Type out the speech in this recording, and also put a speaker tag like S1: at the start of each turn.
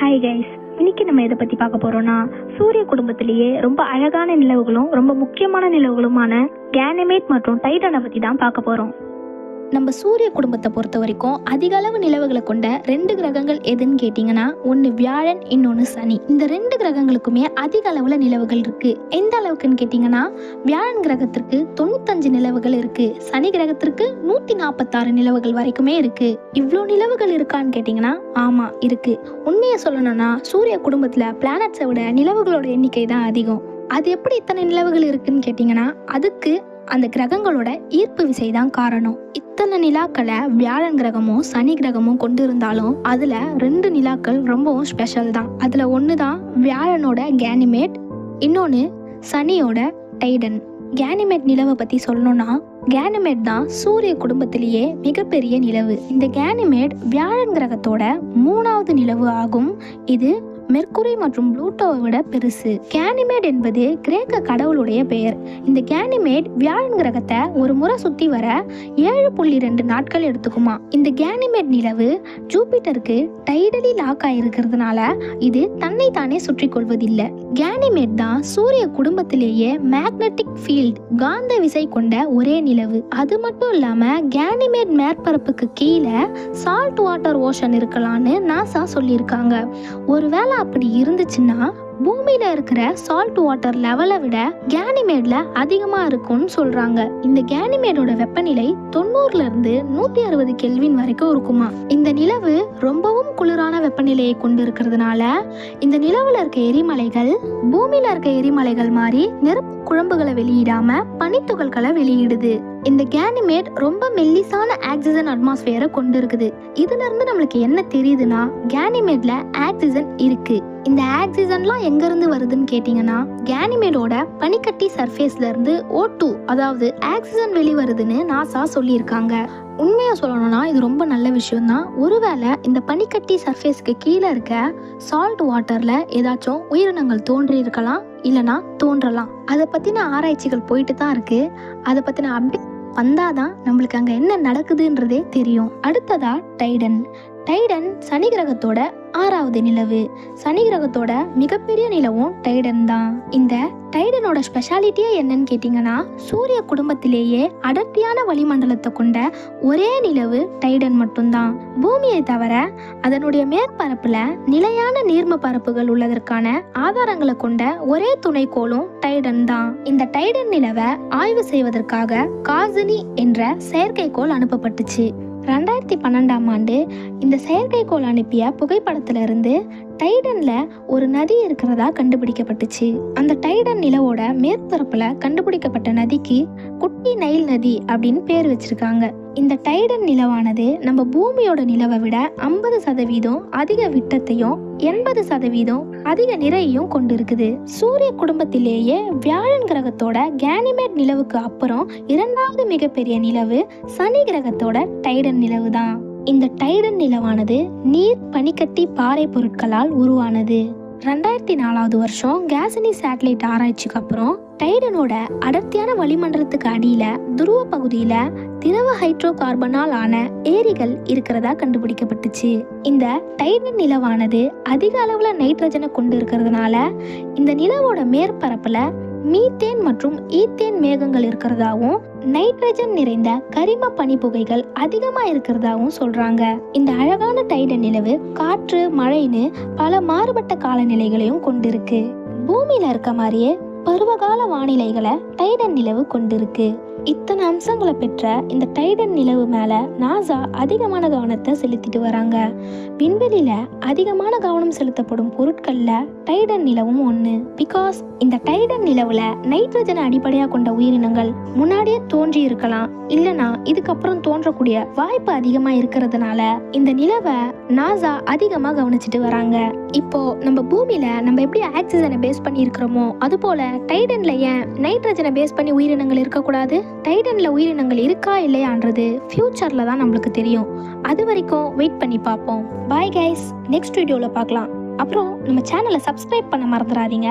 S1: Hi guys, இன்னைக்கு நம்ம எதை பற்றி பார்க்க போகிறோம்னா சூரிய குடும்பத்திலேயே ரொம்ப அழகான நிலவுகளும் ரொம்ப முக்கியமான நிலவுகளுமான கேனிமேட் மற்றும் டைட்டனை பற்றி தான் பார்க்க போகிறோம்.
S2: நம்ம சூரிய குடும்பத்தை பொறுத்த வரைக்கும் அதிக அளவு நிலவுகளை கொண்ட 2 கிரகங்கள் எதுன்னு கேட்டிங்கன்னா, ஒன்று வியாழன், இன்னொன்று சனி. இந்த 2 கிரகங்களுக்குமே அதிக அளவில் நிலவுகள் இருக்கு. எந்த அளவுக்குன்னு கேட்டிங்கன்னா, வியாழன் கிரகத்திற்கு 95 நிலவுகள் இருக்கு, சனி கிரகத்திற்கு 146 நிலவுகள் வரைக்குமே இருக்கு. இவ்வளோ நிலவுகள் இருக்கான்னு கேட்டிங்கன்னா, ஆமாம் இருக்கு. உண்மையை சொல்லணும்னா சூரிய குடும்பத்தில் பிளானட்ஸை விட நிலவுகளோட எண்ணிக்கை தான் அதிகம். அது எப்படி இத்தனை நிலவுகள் இருக்குன்னு கேட்டிங்கன்னா, அதுக்கு அந்த கிரகங்களோட ஈர்ப்பு விசை தான் காரணம். இத்தனை நிலாக்களை வியாழன் கிரகமும் சனி கிரகமும் கொண்டு இருந்தாலும் அதுல 2 நிலாக்கள் ரொம்பவும் ஸ்பெஷல் தான். அதுல ஒன்று தான் வியாழனோட கேனிமேட், இன்னொன்று சனியோட டைடன். கேனிமேட் நிலவை பத்தி சொல்லணும்னா, கேனிமேட் தான் சூரிய குடும்பத்திலேயே மிகப்பெரிய நிலவு. இந்த கேனிமேட் வியாழன் கிரகத்தோட 3வது நிலவு ஆகும். இது மெர்க்குரி மற்றும் புளூட்டோவை விட பெருசு. கேனிமேட் என்பது கிரேக்க கடவுளுடைய பெயர். இந்த கேனிமேட் வியாழன் கிரகத்தை ஒரு முறை சுத்தி வர 7.2 நாட்கள் எடுத்துக்குமா. இந்த கேனிமேட் நிலவு ஜூபிட்டருக்கு டைடலி லாக் ஆயிருக்கிறதுனால இது தன்னை தானே சுற்றி கொள்வதில்லை. கேனிமேட் தான் சூரிய குடும்பத்திலேயே மேக்னெட்டிக் ஃபீல்ட், காந்த விசை கொண்ட ஒரே நிலவு. அது மட்டும் இல்லாம கேனிமேட் மேற்பரப்புக்கு கீழே சால்ட் வாட்டர் ஓஷன் இருக்கலாம்னு நாசா சொல்லியிருக்காங்க. ஒருவேளை அப்படி இருந்துச்சுன்னா பூமியில இருக்கிற சால்ட் வாட்டர் லெவலை விட கேனிமேட்ல அதிகமா இருக்கும்னு சொல்றாங்க. இந்த கேனிமேடோட வெப்பநிலை 90ல இருந்து 160 கெல்வின் வரைக்கும் இருக்குமா. இந்த நிலவு ரொம்பவும் குளிரான வெப்பநிலையை கொண்டு இருக்கிறதுனால இந்த நிலவுல இருக்க எரிமலைகள் பூமியில இருக்க எரிமலைகள் மாதிரி நெருப்பு குழம்புகளை வெளியிடாம பனித்துகள்களை வெளியிடுது. இந்த கேனிமேட் ரொம்ப மெல்லிசான ஆக்சிஜன் அட்மாஸ்பியரை கொண்டு இருக்குது. இதுல இருந்து நம்மளுக்கு என்ன தெரியுதுன்னா, கேனிமேட்ல ஆக்சிஜன் இருக்கு. இந்த ஆக்சிஜன்லாம் எங்க இருந்து வருதுன்னு கேட்டீங்கன்னா, கேனிமேடோட பனிக்கட்டி சர்ஃபேஸ்ல இருந்து O2 அதாவது ஆக்சிஜன் வெளிவருதுன்னு நாசா சொல்லியிருக்காங்க. உண்மையா சொல்லணும்னா இது ரொம்ப நல்ல விஷயம் தான். ஒருவேளை இந்த பனிக்கட்டி சர்ஃபேஸ்க்கு கீழே இருக்க சால்ட் வாட்டர்ல ஏதாச்சும் உயிரினங்கள் தோன்றி இருக்கலாம், இல்லைனா தோன்றலாம். அதை பத்தின ஆராய்ச்சிகள் போயிட்டு தான் இருக்கு. அதை பத்தின அப்டேட் வந்தாதான் நம்மளுக்கு அங்க என்ன நடக்குதுன்றதே தெரியும். அடுத்ததா டைடன். டைடன் சனி கிரகத்தோட 6வது நிலவு. சனி கிரகத்தோட மிகப்பெரிய நிலவும் டைடன் தான். இந்த டைடனோட ஸ்பெஷாலிட்டியே என்னன்னு கேட்டிங்கன்னா, சூரிய குடும்பத்திலேயே அடர்த்தியான வளிமண்டலத்தை கொண்ட ஒரே நிலவு டைடன் மட்டும்தான். பூமியை தவிர அதனுடைய மேற்பரப்புல நிலையான நீர்ம பரப்புகள் உள்ளதற்கான ஆதாரங்களை கொண்ட ஒரே துணைக்கோளும் டைடன் தான். இந்த டைடன் நிலவை ஆய்வு செய்வதற்காக காசினி என்ற செயற்கைக்கோள் அனுப்பப்பட்டுச்சு. 2012ஆம் ஆண்டு இந்த செயற்கைக்கோள் அனுப்பிய புகைப்படத்துல இருந்து டைடன்ல ஒரு நதி இருக்கிறதா கண்டுபிடிக்கப்பட்டுச்சு. அந்த டைடன் நிலவோட மேற்பரப்புல கண்டுபிடிக்கப்பட்ட நதிக்கு குட்டி நைல் நதி அப்படின்னு பேர் வச்சிருக்காங்க. இந்த டைடன் நிலவானது நம்ம பூமியோட நிலவை விட 50% அதிக விட்டத்தையும் 80% அதிக நிறையையும் கொண்டு இருக்குது. சூரிய குடும்பத்திலேயே வியாழன் கிரகத்தோட கேனிமேட் நிலவுக்கு அப்புறம் 2வது மிகப்பெரிய நிலவு சனி கிரகத்தோட டைடன் நிலவு தான். இந்த டைடன் நிலவானது நீர், பனிக்கட்டி, பாறை பொருட்களால் உருவானது. 2004வது வருஷம் கேசினி சேட்டலைட் ஆராய்ச்சிக்கு அப்புறம் டைடனோட அடர்த்தியான வளிமண்டலத்துக்கு அடியில துருவ பகுதியில திரவ ஹைட்ரோ கார்பனால் ஆன ஏரிகள் இருக்கிறதா கண்டுபிடிக்கப்பட்டுச்சு. இந்த டைடன் நிலவானது அதிக அளவுல நைட்ரஜனை கொண்டு இருக்கிறதுனால இந்த நிலவோட மேற்பரப்புல மீத்தேன் மற்றும் ஈத்தேன் மேகங்கள் இருக்கிறதாவும் நைட்ரஜன் நிறைந்த கரிம பனிப்புகைகள் அதிகமா இருக்கிறதாவும் சொல்றாங்க. இந்த அழகான டைடன் நிலவு காற்று, மழைன்னு பல மாறுபட்ட காலநிலைகளையும் கொண்டிருக்கு. பூமியில இருக்க மாதிரியே பருவகால வானிலைகளை டைடன் நிலவு கொண்டிருக்கு. இத்தனை அம்சங்களை பெற்ற இந்த டைடன் நிலவு மேல நாசா அதிகமான கவனத்தை செலுத்திட்டு வராங்க. விண்வெளியில அதிகமான கவனம் செலுத்தப்படும் பொருட்கள்ல டைடன் நிலவும் ஒண்ணு. பிகாஸ் இந்த டைடன் நிலவுல நைட்ரஜனை அடிப்படையா கொண்ட உயிரினங்கள் முன்னாடியே தோன்றி இருக்கலாம், இல்லனா இதுக்கப்புறம் தோன்றக்கூடிய வாய்ப்பு அதிகமா இருக்கிறதுனால இந்த நிலவை நாசா அதிகமா கவனிச்சுட்டு வராங்க. இப்போ நம்ம பூமியில நம்ம எப்படி ஆக்சிஜனை பேஸ் பண்ணி இருக்கிறோமோ அது போல டைடன்ல ஏன் நைட்ரஜனை பேஸ் பண்ணி உயிரினங்கள் இருக்கக்கூடாது? டைடன்ல உயிரினங்கள் இருக்கா இல்லையான்றது ஃபியூச்சர்ல தான் நம்மளுக்கு தெரியும். அது வரைக்கும் வெயிட் பண்ணி பார்ப்போம். பாய் கைஸ், நெக்ஸ்ட் வீடியோல பார்க்கலாம். அப்புறம் நம்ம சேனலை சப்ஸ்கிரைப் பண்ண மறந்துடாதீங்க.